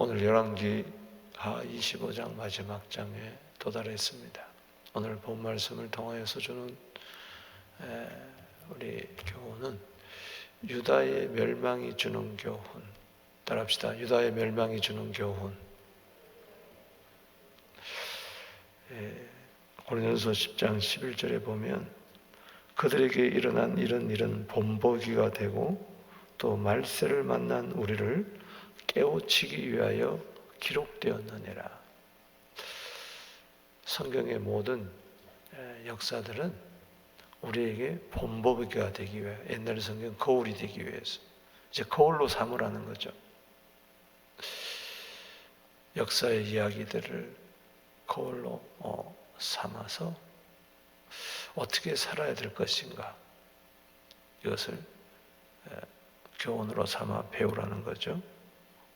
오늘 열왕기하 25장 마지막 장에 도달했습니다. 오늘 본 말씀을 통하여서 주는 우리 교훈은 유다의 멸망이 주는 교훈. 따라합시다. 유다의 멸망이 주는 교훈. 고린도서 10장 11절에 보면 그들에게 일어난 이런 일은 본보기가 되고 또 말세를 만난 우리를 깨우치기 위하여 기록되었느니라. 성경의 모든 역사들은 우리에게 본보기가 되기 위해, 옛날 성경 거울이 되기 위해서 이제 거울로 삼으라는 거죠. 역사의 이야기들을 거울로 삼아서 어떻게 살아야 될 것인가, 이것을 교훈으로 삼아 배우라는 거죠.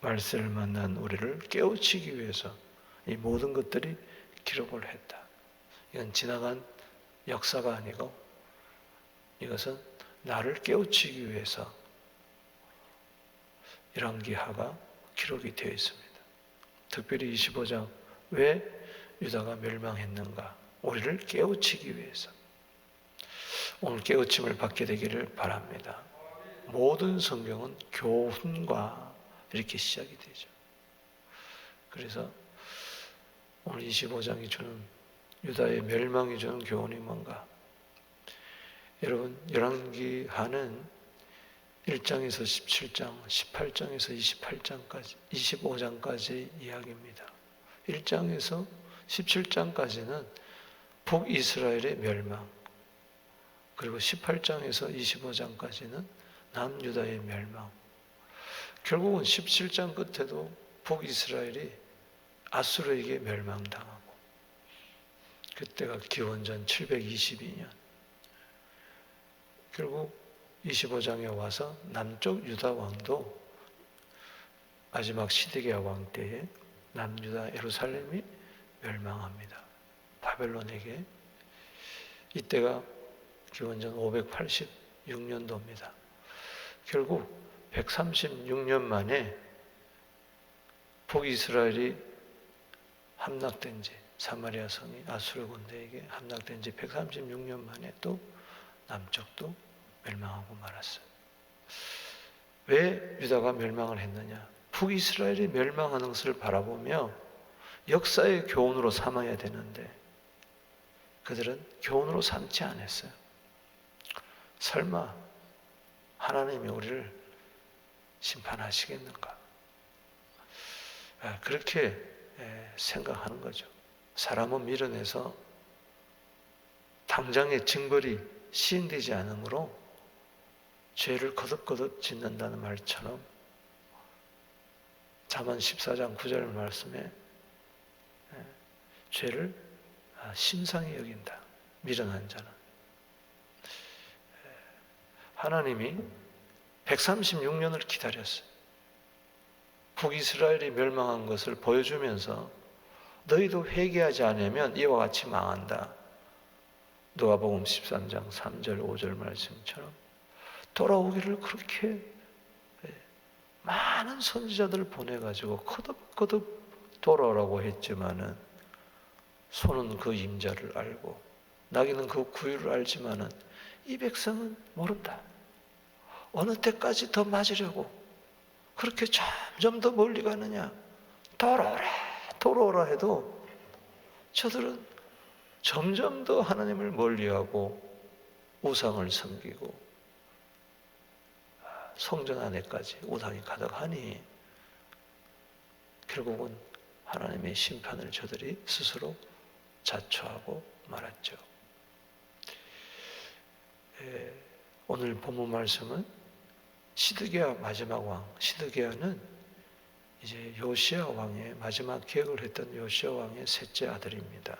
말세를 만난 우리를 깨우치기 위해서 이 모든 것들이 기록을 했다. 이건 지나간 역사가 아니고 이것은 나를 깨우치기 위해서 열왕기하가 기록이 되어 있습니다. 특별히 25장, 왜 유다가 멸망했는가? 우리를 깨우치기 위해서. 오늘 깨우침을 받게 되기를 바랍니다. 모든 성경은 교훈과 이렇게 시작이 되죠. 그래서 오늘 25장이 주는, 유다의 멸망이 주는 교훈이 뭔가? 여러분, 열왕기하는 1장에서 17장, 18장에서 28장까지, 25장까지 이야기입니다. 1장에서 17장까지는 북이스라엘의 멸망, 그리고 18장에서 25장까지는 남유다의 멸망. 결국은 17장 끝에도 북이스라엘이 아수르에게 멸망당하고, 그때가 기원전 722년. 결국 25장에 와서 남쪽 유다 왕도 마지막 시드기야 왕 때에 남유다 예루살렘이 멸망합니다. 바벨론에게. 이때가 기원전 586년도입니다. 결국 136년 만에 북이스라엘이 함락된 지, 사마리아 성이 아수르 군대에게 함락된 지 136년 만에 또 남쪽도 멸망하고 말았어요. 왜 유다가 멸망을 했느냐? 북이스라엘이 멸망하는 것을 바라보며 역사의 교훈으로 삼아야 되는데 그들은 교훈으로 삼지 않았어요. 설마 하나님이 우리를 심판하시겠는가? 그렇게 생각하는 거죠. 사람은 밀어내서 당장의 징벌이 시행되지 않으므로 죄를 거듭거듭 짓는다는 말처럼 잠언 14장 9절 말씀에 죄를 심상히 여긴다. 미련한 자는. 하나님이 136년을 기다렸어요. 북이스라엘이 멸망한 것을 보여주면서 너희도 회개하지 않으면 이와 같이 망한다. 누가복음 13장 3절 5절 말씀처럼 돌아오기를 그렇게 많은 선지자들을 보내가지고 거듭거듭 돌아오라고 했지만은 소는 그 임자를 알고 나귀는 그 구유를 알지만은 이 백성은 모른다. 어느 때까지 더 맞으려고 그렇게 점점 더 멀리 가느냐? 돌아오라 해도 저들은 점점 더 하나님을 멀리하고 우상을 섬기고 성전 안에까지 우상이 가득하니 결국은 하나님의 심판을 저들이 스스로 자초하고 말았죠. 오늘 본문 말씀은 시드기야 마지막 왕, 시드기야는 이제 요시야 왕의 마지막 계획을 했던 요시야 왕의 셋째 아들입니다.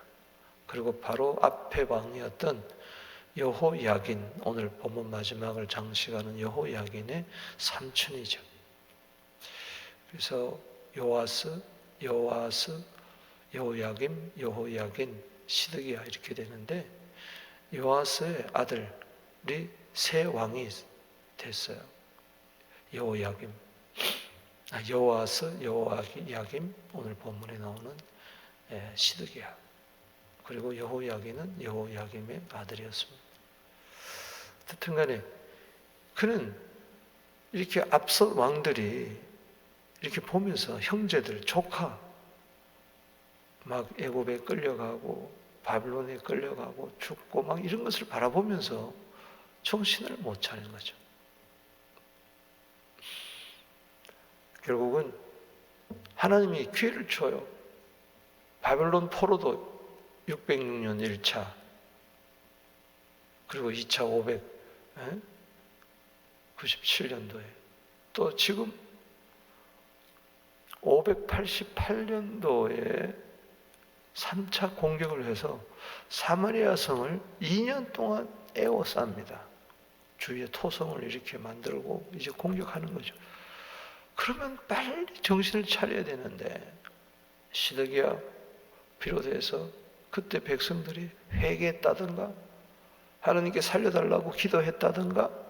그리고 바로 앞에 왕이었던 여호야긴, 오늘 본문 마지막을 장식하는 여호야긴의 삼촌이죠. 그래서 요아스, 여호야김, 여호야긴, 시드기야 이렇게 되는데 요아스의 아들이 세 왕이 됐어요. 여호야김, 여호아스, 여호야김, 오늘 본문에 나오는 시드기야. 그리고 여호야긴은 여호야김의 아들이었습니다. 어쨌든 간에 그는 이렇게 앞서 왕들이 이렇게 보면서 형제들, 조카 막 애굽에 끌려가고 바빌론에 끌려가고 죽고 막 이런 것을 바라보면서 정신을 못 차리는 거죠. 결국은 하나님이 기회를 줘요. 바벨론 포로도 606년 1차, 그리고 2차 597년도에, 또 지금 588년도에 3차 공격을 해서 사마리아 성을 2년 동안 에워쌉니다. 주위에 토성을 이렇게 만들고 이제 공격하는 거죠. 그러면 빨리 정신을 차려야 되는데, 시드기야 비롯해서 그때 백성들이 회개했다든가 하나님께 살려달라고 기도했다든가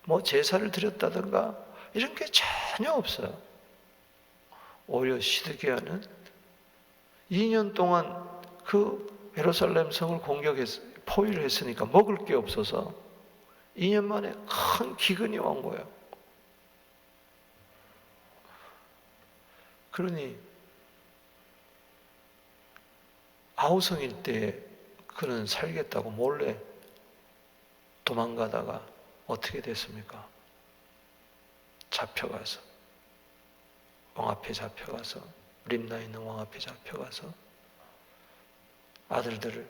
뭐 제사를 드렸다든가 이런 게 전혀 없어요. 오히려 시드기야는 2년 동안 그 예루살렘 성을 포위를 했으니까 먹을 게 없어서 2년 만에 큰 기근이 온 거예요. 그러니 아우성일 때 그는 살겠다고 몰래 도망가다가 어떻게 됐습니까? 잡혀가서, 왕 앞에 잡혀가서, 림나에 있는 왕 앞에 잡혀가서 아들들을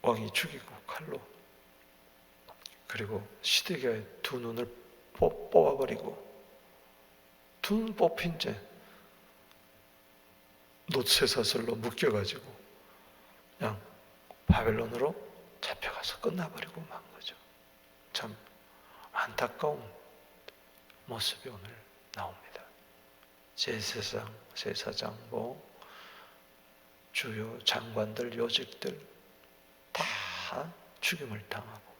왕이 죽이고 칼로, 그리고 시드기야의 두 눈을 뽑아버리고, 두 눈 뽑힌 채 놋쇠사슬로 묶여가지고 그냥 바벨론으로 잡혀가서 끝나버리고 만 거죠. 참 안타까운 모습이 오늘 나옵니다. 제사장, 뭐 주요 장관들, 요직들 다 죽임을 당하고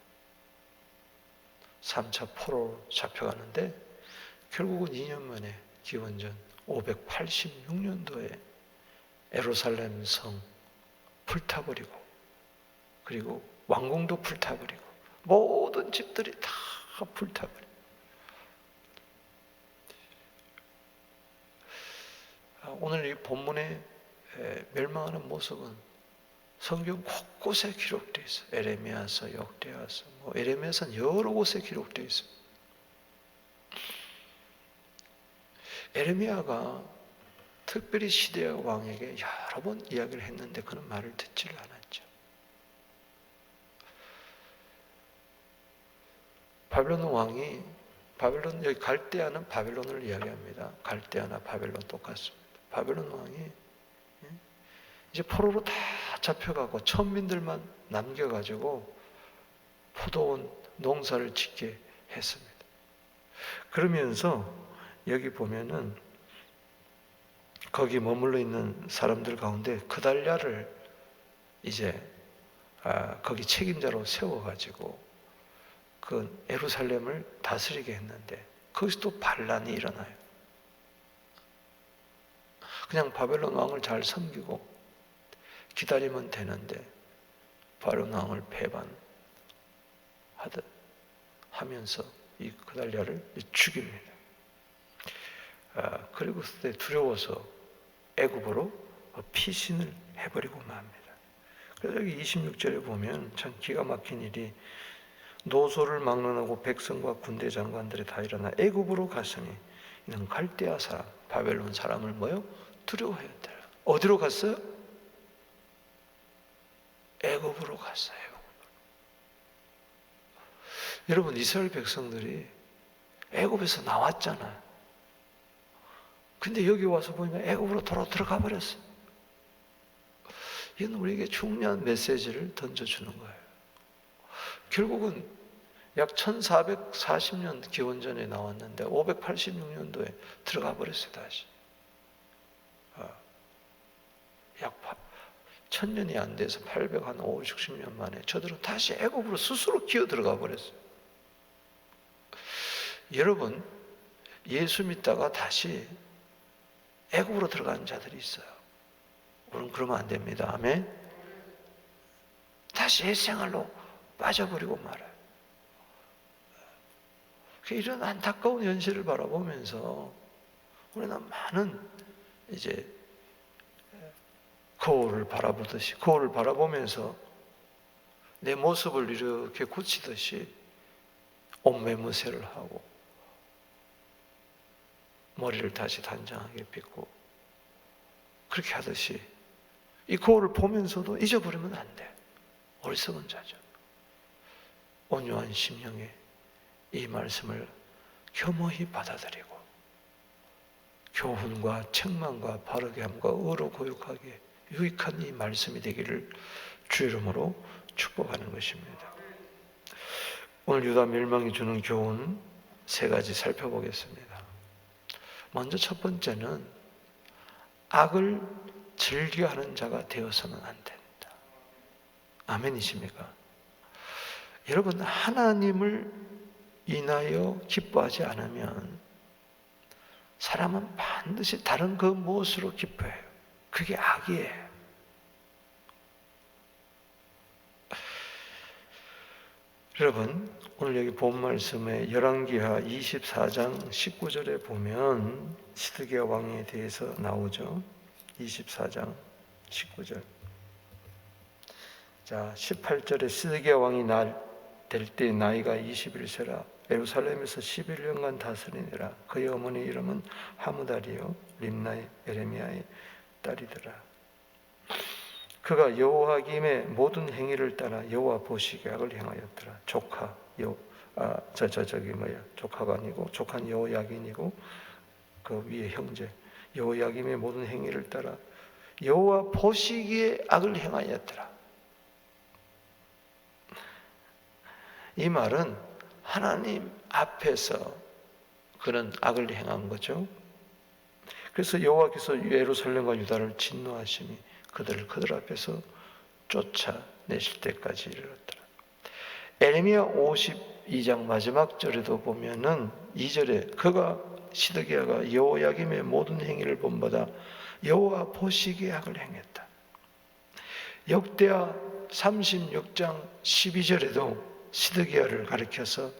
3차 포로로 잡혀가는데, 결국은 2년 만에 기원전 586년도에 예루살렘 성 불타버리고, 그리고 왕궁도 불타버리고, 모든 집들이 다 불타버리고. 오늘 이 본문의 멸망하는 모습은 성경 곳곳에 기록되어 있어요. 에레미야서, 역대하서, 에레미야서는 여러 곳에 기록되어 있어요. 에레미야가 특별히 시대의 왕에게 여러 번 이야기를 했는데 그는 말을 듣지를 않았죠. 바벨론 왕이, 여기 갈대아는 바벨론을 이야기합니다. 갈대아나 바벨론 똑같습니다. 바벨론 왕이 이제 포로로 다 잡혀가고 천민들만 남겨가지고 포도원 농사를 짓게 했습니다. 그러면서 여기 보면은 거기 머물러 있는 사람들 가운데 그달랴를 이제 거기 책임자로 세워가지고 그 예루살렘을 다스리게 했는데, 거기서 또 반란이 일어나요. 그냥 바벨론 왕을 잘 섬기고 기다리면 되는데 바벨론 왕을 배반하면서 이 그달랴를 죽입니다. 그리고 그때 두려워서 애굽으로 피신을 해버리고 맙니다. 그래서 여기 26절에 보면 참 기가 막힌 일이, 노소를 막론하고 백성과 군대 장관들이 다 일어나 애굽으로 갔으니 이는 갈대아 사람, 바벨론 사람을 두려워했더라. 어디로 갔어요? 애굽으로 갔어요. 여러분, 이스라엘 백성들이 애굽에서 나왔잖아요. 근데 여기 와서 보니까 애굽으로 들어가 버렸어요. 이건 우리에게 중요한 메시지를 던져주는 거예요. 결국은 약 1440년 기원전에 나왔는데 586년도에 들어가 버렸어요. 다시 약 1000년이 안 돼서 850년 만에 저들은 다시 애굽으로 스스로 기어 들어가 버렸어요. 여러분, 예수 믿다가 다시 애국으로 들어가는 자들이 있어요. 우리는 그러면 안 됩니다. 아멘. 다시 옛생활로 빠져버리고 말아요. 이런 안타까운 현실을 바라보면서 우리는 많은 이제 거울을 바라보듯이, 거울을 바라보면서 내 모습을 이렇게 고치듯이 옷매무새를 하고 머리를 다시 단정하게 빗고 그렇게 하듯이 이 거울을 보면서도 잊어버리면 안 돼. 어리석은 자죠. 온유한 심령에 이 말씀을 겸허히 받아들이고 교훈과 책망과 바르게 함과 의로 고육하게 유익한 이 말씀이 되기를 주 이름으로 축복하는 것입니다. 오늘 유다 멸망이 주는 교훈 3가지 살펴보겠습니다. 먼저 첫 번째는 악을 즐겨하는 자가 되어서는 안 된다. 아멘이십니까? 여러분, 하나님을 인하여 기뻐하지 않으면 사람은 반드시 다른 그 무엇으로 기뻐해요. 그게 악이에요. 여러분, 오늘 여기 본 말씀에 열왕기하 24장 19절에 보면 시드기야 왕에 대해서 나오죠. 24장 19절. 자, 18절에 시드기야 왕이 될 때 나이가 21세라 예루살렘에서 11년간 다스리니라. 그의 어머니 이름은 하무달이요 림나의 에레미야의 딸이더라. 그가 여호야김의 모든 행위를 따라 여호와 보시기에 악을 행하였더라. 조카가 아니고 조카는 여호야긴이고 그 위에 형제 여호야김의 모든 행위를 따라 여호와 보시기에 악을 행하였더라. 이 말은 하나님 앞에서 그는 악을 행한 거죠. 그래서 여호와께서 예루살렘과 유다를 진노하시니 그들 앞에서 쫓아내실 때까지 이르렀더라. 에레미야 52장 마지막 절에도 보면은 2절에 그가 시드기야가 여호야김의 모든 행위를 본받아 여호와 보시기에 악을 행했다. 역대하 36장 12절에도 시드기야를 가리켜서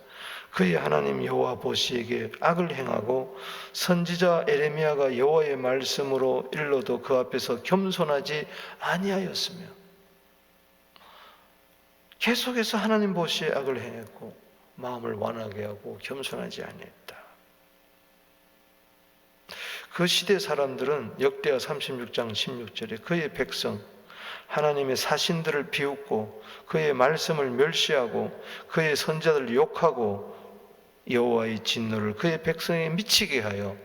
그의 하나님 여호와 보시기에 악을 행하고 선지자 에레미야가 여호와의 말씀으로 일러도 그 앞에서 겸손하지 아니하였으며 계속해서 하나님 보시기에 악을 행했고 마음을 완하게 하고 겸손하지 아니했다. 그 시대 사람들은 역대하 36장 16절에 그의 백성 하나님의 사신들을 비웃고 그의 말씀을 멸시하고 그의 선자들을 욕하고 여호와의 진노를 그의 백성에 미치게 하여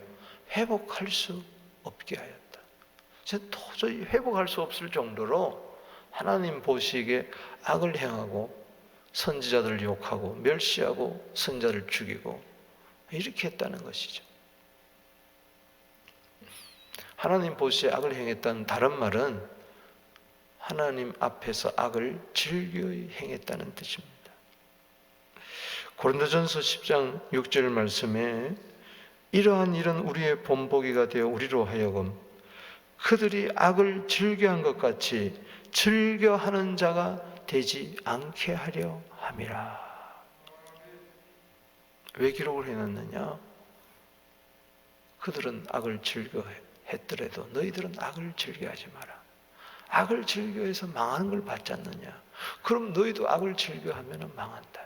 회복할 수 없게 하였다. 도저히 회복할 수 없을 정도로 하나님 보시기에 악을 행하고 선지자들을 욕하고 멸시하고 선자를 죽이고 이렇게 했다는 것이죠. 하나님 보시기에 악을 행했다는 다른 말은 하나님 앞에서 악을 즐겨 행했다는 뜻입니다. 고린도전서 10장 6절 말씀에 이러한 일은 우리의 본보기가 되어 우리로 하여금 그들이 악을 즐겨한 것 같이 즐겨하는 자가 되지 않게 하려 함이라. 왜 기록을 해놨느냐? 그들은 악을 즐겨했더라도 너희들은 악을 즐겨하지 마라. 악을 즐겨해서 망하는 걸 받지 않느냐? 그럼 너희도 악을 즐겨하면 망한다.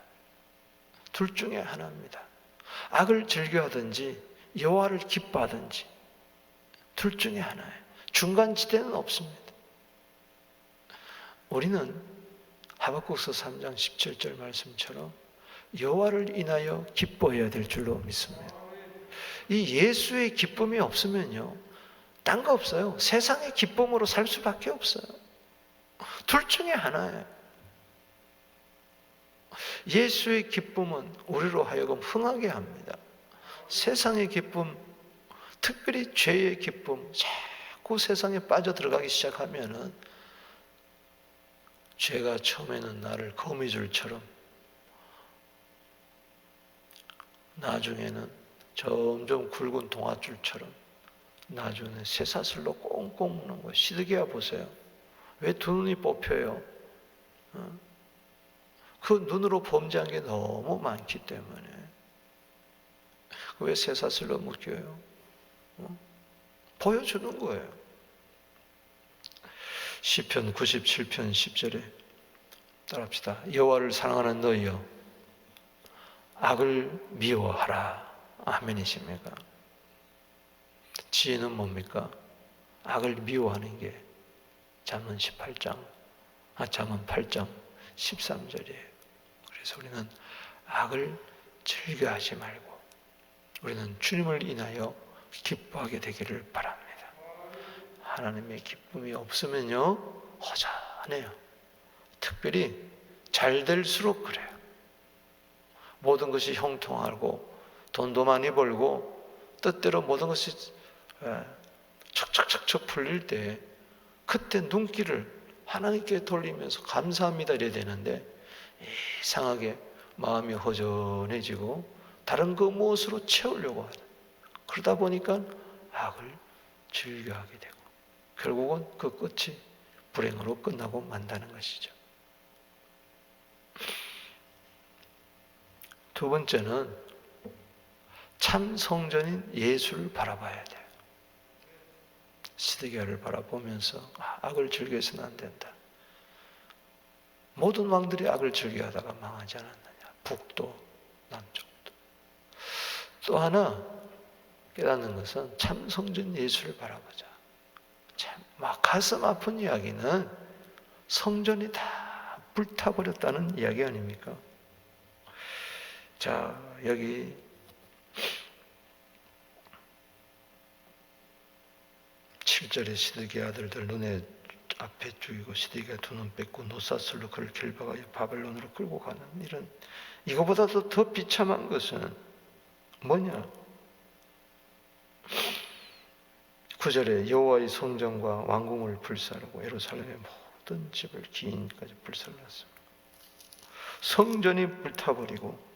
둘 중에 하나입니다. 악을 즐겨하든지 여호와를 기뻐하든지 둘 중에 하나예요. 중간지대는 없습니다. 우리는 하박국서 3장 17절 말씀처럼 여호와를 인하여 기뻐해야 될 줄로 믿습니다. 이 예수의 기쁨이 없으면요 딴 거 없어요. 세상의 기쁨으로 살 수밖에 없어요. 둘 중에 하나예요. 예수의 기쁨은 우리로 하여금 흥하게 합니다. 세상의 기쁨, 특별히 죄의 기쁨, 자꾸 세상에 빠져들어가기 시작하면은 죄가 처음에는 나를 거미줄처럼 나중에는 점점 굵은 동아줄처럼 나중에는 쇠사슬로 꽁꽁 묶는 거예요. 시드기야 보세요. 왜 두 눈이 뽑혀요? 그 눈으로 범죄한 게 너무 많기 때문에. 왜 쇠사슬로 묶여요? 보여주는 거예요. 시편 97편 10절에 따라합시다. 여호와를 사랑하는 너희여 악을 미워하라. 아멘이십니까? 지혜는 뭡니까? 악을 미워하는 게 잠언 8장 13절이에요. 그래서 우리는 악을 즐겨하지 말고 우리는 주님을 인하여 기뻐하게 되기를 바랍니다. 하나님의 기쁨이 없으면요 허전해요. 특별히 잘 될수록 그래요. 모든 것이 형통하고 돈도 많이 벌고 뜻대로 모든 것이 척척척척 풀릴 때 그때 눈길을 하나님께 돌리면서 감사합니다 이래야 되는데 이상하게 마음이 허전해지고 다른 그 무엇으로 채우려고 하는, 그러다 보니까 악을 즐겨하게 되고 결국은 그 끝이 불행으로 끝나고 만다는 것이죠. 두 번째는 참 성전인 예수를 바라봐야 돼요. 시드기야를 바라보면서 악을 즐겨서는 안 된다. 모든 왕들이 악을 즐겨하다가 망하지 않았느냐. 북도 남쪽도. 또 하나 깨닫는 것은 참 성전 예수를 바라보자. 참 가슴 아픈 이야기는 성전이 다 불타버렸다는 이야기 아닙니까? 자, 여기 7절에 시드기야 아들들 눈에 앞에 죽이고 시드기야 두 눈 뺏고 노사슬로 그를 길박하여 바벨론으로 끌고 가는 이런, 이거보다도 더 비참한 것은 뭐냐? 9절에 여호와의 성전과 왕궁을 불사르고 예루살렘의 모든 집을 기인까지 불살랐습니다. 성전이 불타버리고,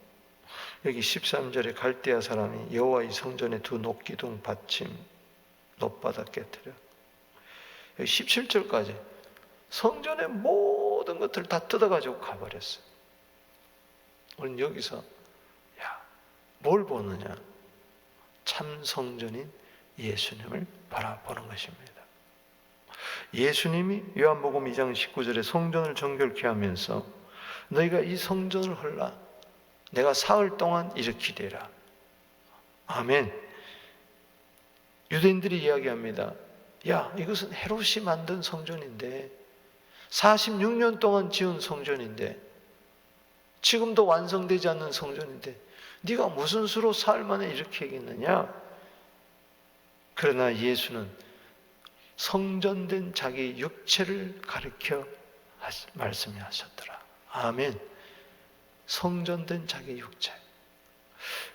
여기 13절에 갈대아 사람이 여호와의 성전의 두 녹기둥 받침 놋바닥 깨뜨려. 여기 17절까지 성전의 모든 것들을 다 뜯어가지고 가버렸어요. 우리는 여기서 뭘 보느냐? 참 성전인 예수님을 바라보는 것입니다. 예수님이 요한복음 2장 19절에 성전을 정결케 하면서 너희가 이 성전을 헐라 내가 사흘 동안 일으키리라. 아멘. 유대인들이 이야기합니다. 야, 이것은 헤롯이 만든 성전인데 46년 동안 지은 성전인데 지금도 완성되지 않는 성전인데 네가 무슨 수로 사흘 만에 일으키겠느냐? 그러나 예수는 성전된 자기 육체를 가리켜 말씀하셨더라. 아멘. 성전된 자기 육체.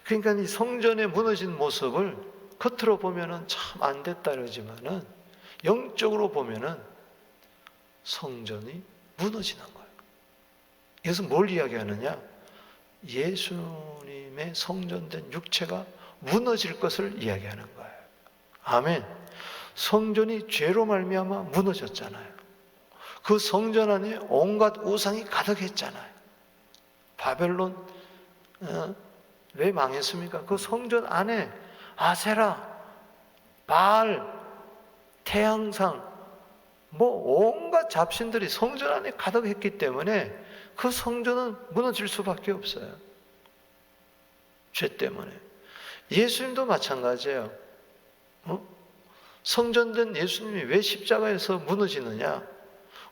그러니까 이 성전의 무너진 모습을 겉으로 보면은 참 안 됐다 그러지만은 영적으로 보면은 성전이 무너지는 거예요. 이것은 뭘 이야기하느냐? 예수님의 성전된 육체가 무너질 것을 이야기하는 거예요. 아멘. 성전이 죄로 말미암아 무너졌잖아요. 그 성전 안에 온갖 우상이 가득했잖아요. 바벨론 왜 망했습니까? 그 성전 안에 아세라, 바알, 태양상 온갖 잡신들이 성전 안에 가득했기 때문에 그 성전은 무너질 수밖에 없어요. 죄 때문에. 예수님도 마찬가지예요. 성전된 예수님이 왜 십자가에서 무너지느냐?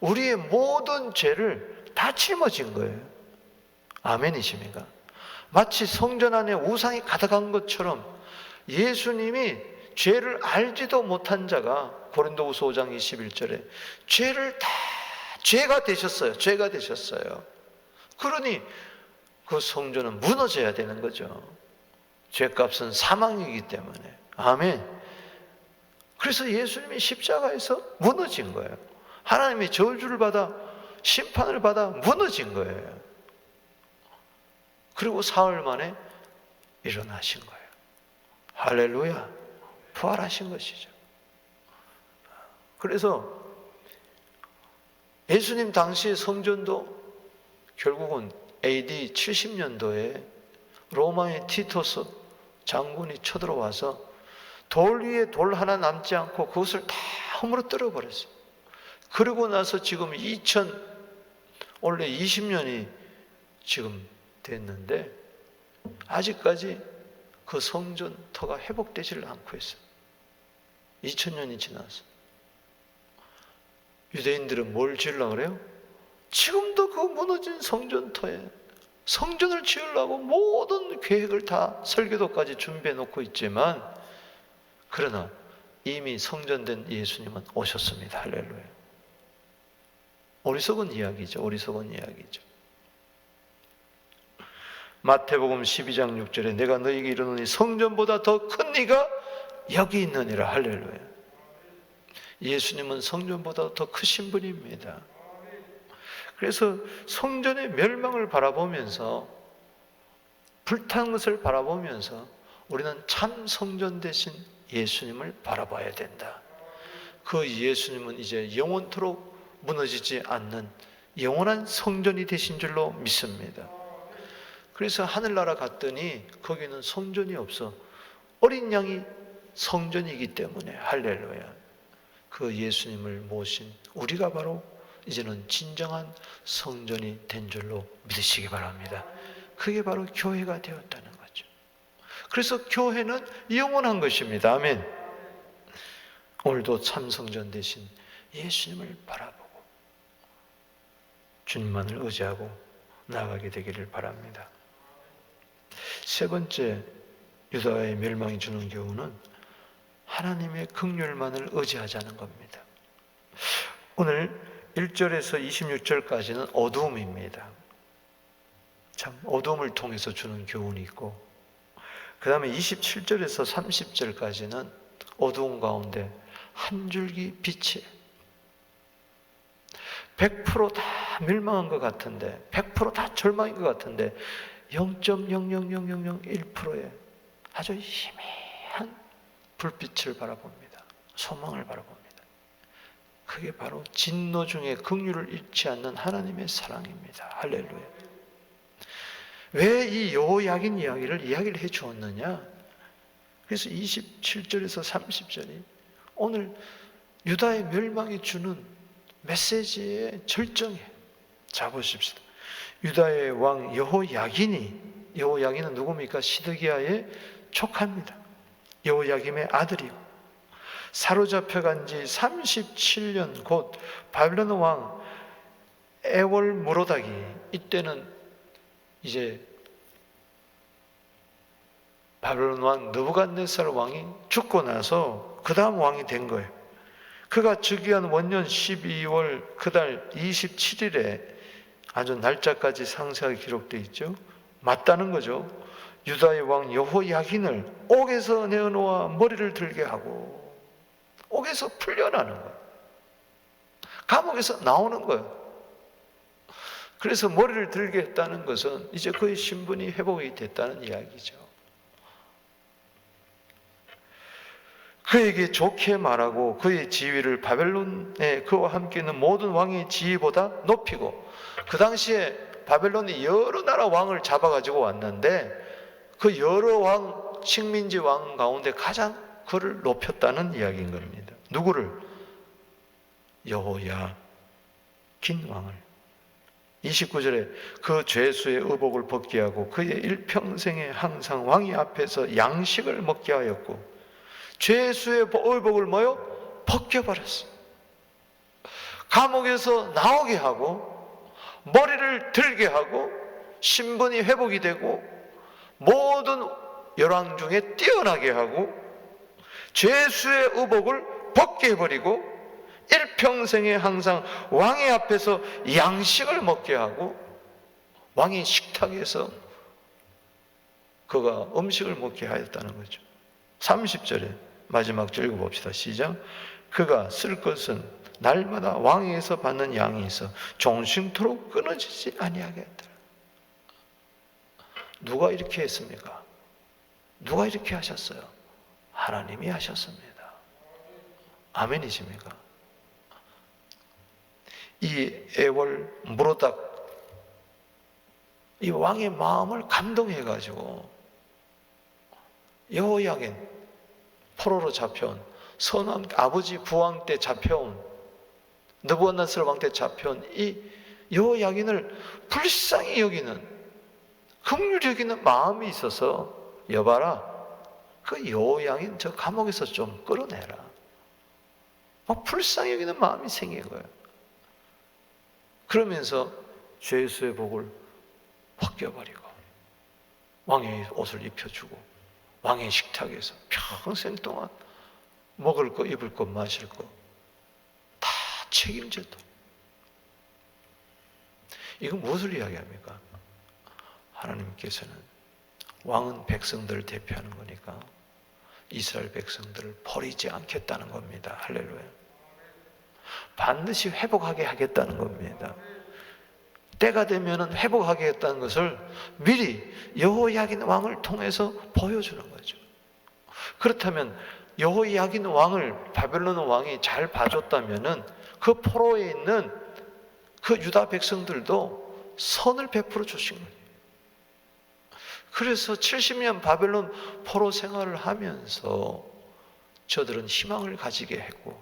우리의 모든 죄를 다 짊어진 거예요. 아멘이십니까? 마치 성전 안에 우상이 가득한 것처럼 예수님이 죄를 알지도 못한 자가 고린도후서 5장 21절에 죄가 되셨어요. 죄가 되셨어요. 그러니 그 성전은 무너져야 되는 거죠. 죄값은 사망이기 때문에. 아멘. 그래서 예수님이 십자가에서 무너진 거예요. 하나님이 저주를 받아 심판을 받아 무너진 거예요. 그리고 사흘 만에 일어나신 거예요. 할렐루야. 부활하신 것이죠. 그래서 예수님 당시 성전도 결국은 AD 70년도에 로마의 티토스 장군이 쳐들어와서 돌 위에 돌 하나 남지 않고 그것을 다 허물어뜨려 버렸어요. 그러고 나서 지금 원래 20년이 지금 됐는데 아직까지 그 성전터가 회복되지를 않고 있어요. 2000년이 지나서. 유대인들은 뭘 지으려고 그래요? 지금도 그 무너진 성전터에 성전을 지으려고 모든 계획을 다 설계도까지 준비해 놓고 있지만, 그러나 이미 성전된 예수님은 오셨습니다. 할렐루야. 어리석은 이야기죠. 어리석은 이야기죠. 마태복음 12장 6절에 내가 너희에게 이르노니 성전보다 더 큰 이가 여기 있느니라. 할렐루야. 예수님은 성전보다 더 크신 분입니다. 그래서 성전의 멸망을 바라보면서, 불타는 것을 바라보면서 우리는 참 성전 대신 예수님을 바라봐야 된다. 그 예수님은 이제 영원토록 무너지지 않는 영원한 성전이 되신 줄로 믿습니다. 그래서 하늘나라 갔더니 거기는 성전이 없어. 어린 양이 성전이기 때문에, 할렐루야, 그 예수님을 모신 우리가 바로 이제는 진정한 성전이 된 줄로 믿으시기 바랍니다. 그게 바로 교회가 되었다는 거죠. 그래서 교회는 영원한 것입니다. 아멘. 오늘도 참 성전 대신 예수님을 바라보고 주님만을 의지하고 나아가게 되기를 바랍니다. 세 번째, 유다의 멸망이 주는 교훈은 하나님의 긍휼만을 의지하자는 겁니다. 오늘 1절에서 26절까지는 어두움입니다. 참 어두움을 통해서 주는 교훈이 있고, 그 다음에 27절에서 30절까지는 어두움 가운데 한 줄기 빛이 100%다 멸망한 것 같은데, 100%다 절망인 것 같은데 0.00001%의 아주 희미한 불빛을 바라봅니다. 소망을 바라봅니다. 그게 바로 진노 중에 긍휼을 잃지 않는 하나님의 사랑입니다. 할렐루야. 왜 이 여호야긴 이야기를 해 주었느냐? 그래서 27절에서 30절이 오늘 유다의 멸망이 주는 메시지의 절정이에요. 자, 보십시다. 유다의 왕 여호야긴은 누굽니까? 시드기야의 조카입니다. 여호야김의 아들이고, 사로잡혀간 지 37년, 곧 바벨론 왕 에월무로닥이, 이때는 이제 바벨론 왕 느부갓네살 왕이 죽고 나서 그 다음 왕이 된 거예요. 그가 즉위한 원년 12월 그달 27일에 아주 날짜까지 상세하게 기록되어 있죠. 맞다는 거죠. 유다의 왕 여호야긴을 옥에서 내어놓아 머리를 들게 하고, 옥에서 풀려나는 거예요. 감옥에서 나오는 거예요. 그래서 머리를 들게 했다는 것은 이제 그의 신분이 회복이 됐다는 이야기죠. 그에게 좋게 말하고 그의 지위를 바벨론에 그와 함께 있는 모든 왕의 지위보다 높이고, 그 당시에 바벨론이 여러 나라 왕을 잡아가지고 왔는데 그 여러 왕, 식민지 왕 가운데 가장 그를 높였다는 이야기인 겁니다. 누구를? 여호야긴 왕을. 29절에 그 죄수의 의복을 벗게 하고 그의 일평생에 항상 왕의 앞에서 양식을 먹게 하였고, 죄수의 의복을 뭐요? 벗겨버렸어요. 감옥에서 나오게 하고 머리를 들게 하고 신분이 회복이 되고 모든 열왕 중에 뛰어나게 하고 죄수의 의복을 벗게 해버리고 일평생에 항상 왕의 앞에서 양식을 먹게 하고 왕의 식탁에서 그가 음식을 먹게 하였다는 거죠. 30절에 마지막 절 읽어봅시다. 시작. 그가 쓸 것은 날마다 왕에게서 받는 양이 있어 종신토록 끊어지지 아니하게 했더라. 누가 이렇게 했습니까? 누가 이렇게 하셨어요? 하나님이 하셨습니다. 아멘이십니까? 이 애월 무로닥 이 왕의 마음을 감동해가지고 여호야긴 포로로 잡혀온 선왕 아버지 부왕 때 잡혀온 느부갓네살 왕 때 잡혀온 이 여호야긴을 불쌍히 여기는 긍휼히 여기는 마음이 있어서 여봐라 그 여호야긴 저 감옥에서 좀 끌어내라 막 불쌍히 여기는 마음이 생긴 거예요. 그러면서 죄수의 복을 확 껴버리고 왕의 옷을 입혀주고 왕의 식탁에서 평생 동안 먹을 거 입을 거 마실 거 다 책임져도 이건 무엇을 이야기합니까? 하나님께서는 왕은 백성들을 대표하는 거니까 이스라엘 백성들을 버리지 않겠다는 겁니다. 할렐루야. 반드시 회복하게 하겠다는 겁니다. 때가 되면 회복하게 했다는 것을 미리 여호야긴 왕을 통해서 보여주는 거죠. 그렇다면 여호야긴 왕을 바벨론 왕이 잘 봐줬다면 그 포로에 있는 그 유다 백성들도 선을 베풀어 주신 거예요. 그래서 70년 바벨론 포로 생활을 하면서 저들은 희망을 가지게 했고,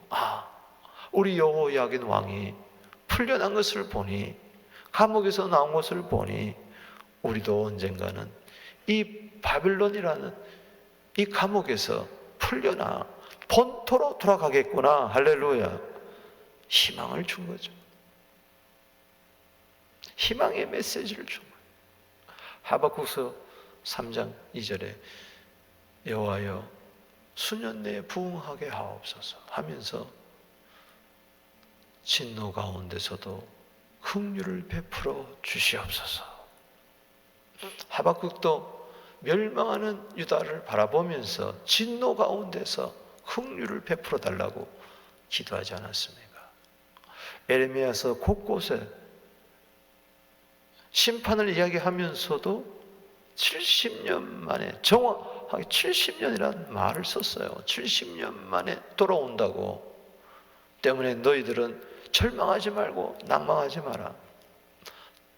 우리 여호야긴 왕이 풀려난 것을 보니, 감옥에서 나온 것을 보니 우리도 언젠가는 이 바벨론이라는 이 감옥에서 풀려나 본토로 돌아가겠구나. 할렐루야. 희망을 준 거죠. 희망의 메시지를 준 거예요. 하박국서 3장 2절에 여호와여 수년 내에 부흥하게 하옵소서 하면서 진노 가운데서도 긍휼을 베풀어 주시옵소서. 하박국도 멸망하는 유다를 바라보면서 진노 가운데서 긍휼을 베풀어 달라고 기도하지 않았습니까? 에레미야서 곳곳에 심판을 이야기하면서도 70년 만에, 정확하게 70년이라는 말을 썼어요. 70년 만에 돌아온다고. 때문에 너희들은 절망하지 말고 낭망하지 마라.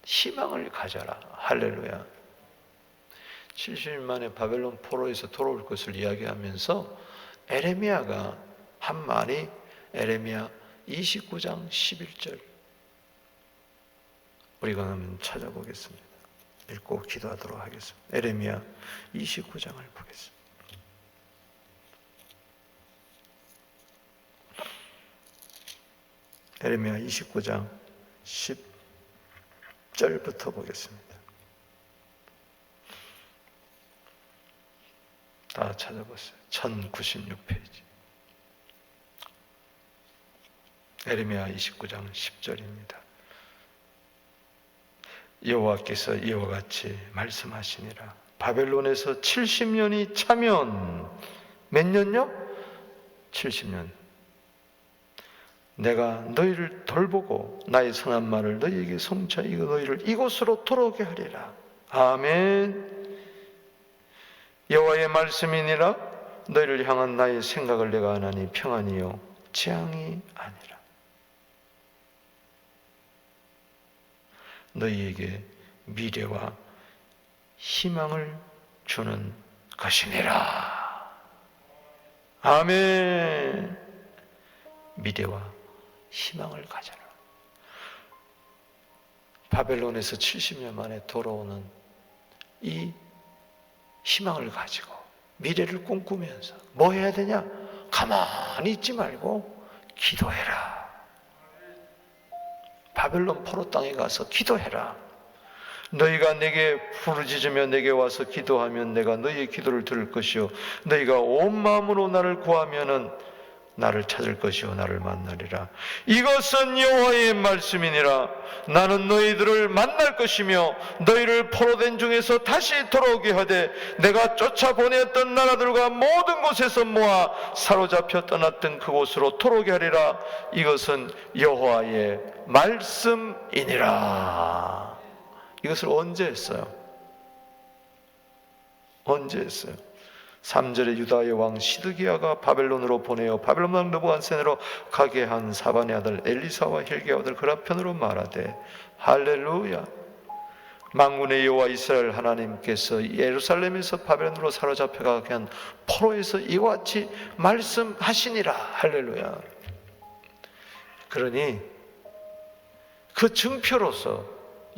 희망을 가져라. 할렐루야. 70년 만에 바벨론 포로에서 돌아올 것을 이야기하면서 에레미야가 한 말이 에레미야 29장 11절. 우리가 한번 찾아보겠습니다. 읽고 기도하도록 하겠습니다. 에레미야 29장을 보겠습니다. 에레미야 29장 10절부터 보겠습니다. 다 찾아보세요. 1096페이지. 에레미야 29장 10절입니다. 여호와께서 이와 같이 말씀하시니라. 바벨론에서 70년이 차면 몇 년요? 70년. 내가 너희를 돌보고 나의 선한 말을 너희에게 성취하여 너희를 이곳으로 돌아오게 하리라. 아멘. 여호와의 말씀이니라. 너희를 향한 나의 생각을 내가 아나니 평안이요 재앙이 아니라 너희에게 미래와 희망을 주는 것이니라. 아멘. 미래와 희망을 가져라. 바벨론에서 70년 만에 돌아오는 이 희망을 가지고 미래를 꿈꾸면서 뭐 해야 되냐? 가만히 있지 말고 기도해라. 바벨론 포로 땅에 가서 기도해라. 너희가 내게 부르짖으며 내게 와서 기도하면 내가 너희의 기도를 들을 것이요 너희가 온 마음으로 나를 구하면은 나를 찾을 것이요 나를 만나리라. 이것은 여호와의 말씀이니라. 나는 너희들을 만날 것이며 너희를 포로된 중에서 다시 돌아오게 하되 내가 쫓아보냈던 나라들과 모든 곳에서 모아 사로잡혀 떠났던 그곳으로 돌아오게 하리라. 이것은 여호와의 말씀이니라. 이것을 언제 했어요? 언제 했어요? 3절에 유다의 왕 시드기야가 바벨론으로 보내어 바벨론 왕 느부갓네살로 가게 한 사반의 아들 엘리사와 힐기야의 아들 그라편으로 말하되 할렐루야. 만군의 여호와 이스라엘 하나님께서 예루살렘에서 바벨론으로 사로잡혀가게 한 포로에서 이와 같이 말씀하시니라. 할렐루야. 그러니 그 증표로서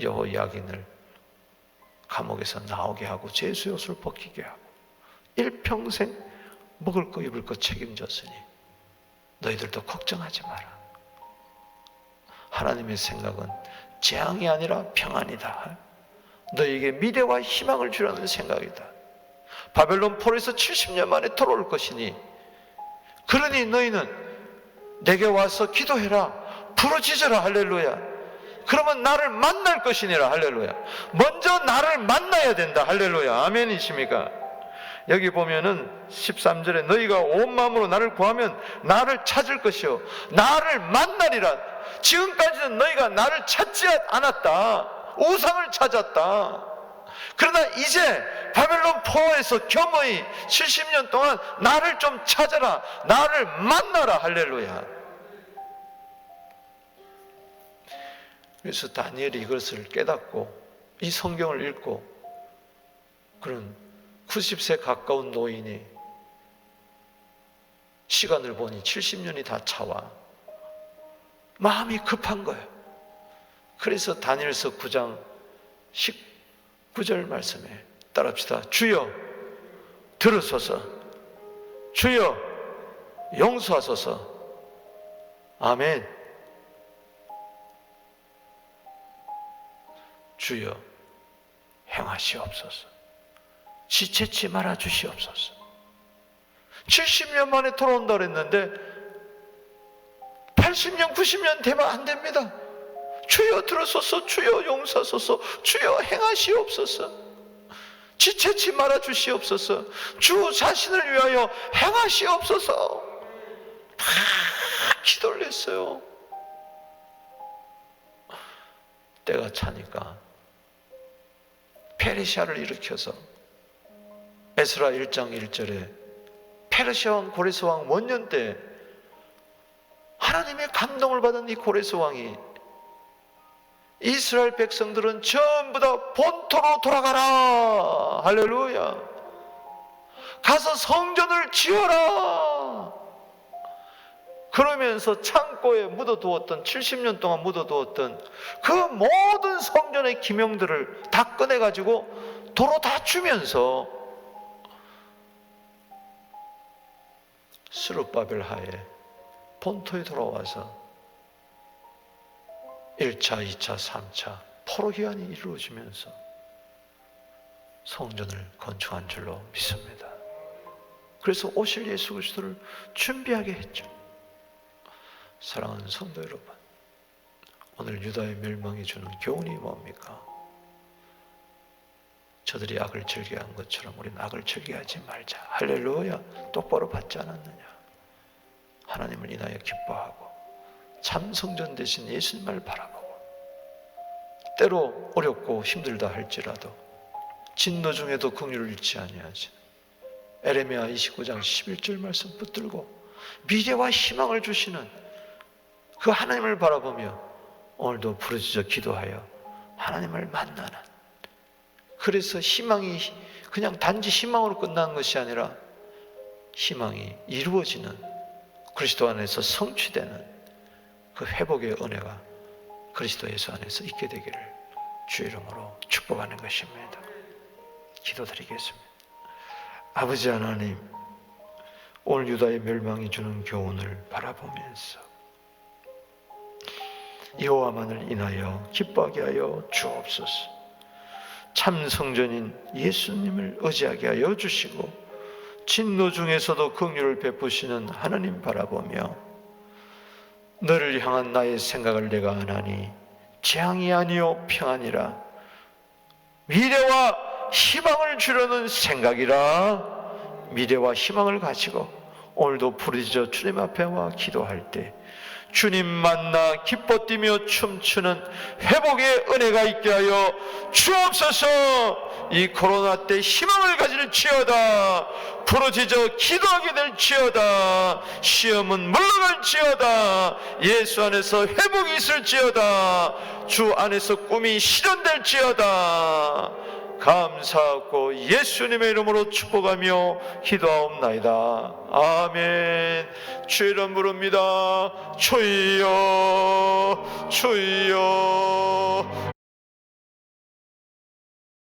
여호야긴을 감옥에서 나오게 하고 제수의 옷을 벗기게 하고 일평생 먹을 거 입을 거 책임졌으니 너희들도 걱정하지 마라. 하나님의 생각은 재앙이 아니라 평안이다. 너희에게 미래와 희망을 주려는 생각이다. 바벨론 포로에서 70년 만에 돌아올 것이니 그러니 너희는 내게 와서 기도해라. 부르짖어라. 할렐루야. 그러면 나를 만날 것이니라. 할렐루야. 먼저 나를 만나야 된다. 할렐루야. 아멘이십니까? 여기 보면은 13절에 너희가 온 마음으로 나를 구하면 나를 찾을 것이요 나를 만나리라. 지금까지는 너희가 나를 찾지 않았다. 우상을 찾았다. 그러나 이제 바벨론 포로에서 겸허히 70년 동안 나를 좀 찾아라. 나를 만나라. 할렐루야. 그래서 다니엘이 이것을 깨닫고 이 성경을 읽고 그런 90세 가까운 노인이 시간을 보니 70년이 다 차와 마음이 급한 거예요. 그래서 다니엘서 9장 19절 말씀에 따라합시다. 주여 들으소서. 주여 용서하소서. 아멘. 주여 행하시옵소서. 지체치 말아 주시옵소서. 70년 만에 돌아온다 그랬는데 80년 90년 되면 안 됩니다. 주여 들으소서. 주여 용서하소서. 주여 행하시옵소서. 지체치 말아 주시옵소서. 주 자신을 위하여 행하시옵소서. 다 기도를 했어요. 때가 차니까 페르시아를 일으켜서 에스라 1장 1절에 페르시아 왕 고레스 왕 원년 때 하나님의 감동을 받은 이 고레스 왕이 이스라엘 백성들은 전부 다 본토로 돌아가라. 할렐루야. 가서 성전을 지어라. 그러면서 창고에 묻어두었던 70년 동안 묻어두었던 그 모든 성전의 기명들을 다 꺼내가지고 도로 다 주면서 스룹바벨 하에 본토에 돌아와서 1차, 2차, 3차 포로 기한이 이루어지면서 성전을 건축한 줄로 믿습니다. 그래서 오실 예수 그리스도를 준비하게 했죠. 사랑하는 성도 여러분, 오늘 유다의 멸망이 주는 교훈이 뭡니까? 저들이 악을 즐겨한 것처럼 우리는 악을 즐겨하지 말자. 할렐루야. 똑바로 받지 않았느냐? 하나님을 인하여 기뻐하고 참 성전 대신 예수님을 바라보고 때로 어렵고 힘들다 할지라도 진노 중에도 긍휼을 잃지 아니하시는 에레미야 29장 11절 말씀 붙들고 미래와 희망을 주시는 그 하나님을 바라보며 오늘도 부르짖어 기도하여 하나님을 만나는, 그래서 희망이 그냥 단지 희망으로 끝나는 것이 아니라 희망이 이루어지는, 그리스도 안에서 성취되는 그 회복의 은혜가 그리스도 예수 안에서 있게 되기를 주의 이름으로 축복하는 것입니다. 기도드리겠습니다. 아버지 하나님, 오늘 유다의 멸망이 주는 교훈을 바라보면서 여호와만을 인하여 기뻐하게 하여 주옵소서. 참 성전인 예수님을 의지하게 하여 주시고 진노 중에서도 긍휼을 베푸시는 하나님 바라보며 너를 향한 나의 생각을 내가 안하니 재앙이 아니요 평안이라, 미래와 희망을 주려는 생각이라. 미래와 희망을 가지고 오늘도 부르짖어 주님 앞에 와 기도할 때 주님 만나 기뻐 뛰며 춤추는 회복의 은혜가 있게 하여 주옵소서. 이 코로나 때 희망을 가질지어다. 부르짖어 기도하게 될지어다. 시험은 물러갈지어다. 예수 안에서 회복이 있을지어다. 주 안에서 꿈이 실현될지어다. 감사하고 예수님의 이름으로 축복하며 기도하옵나이다. 아멘. 주의 이름 부릅니다. 주여 주여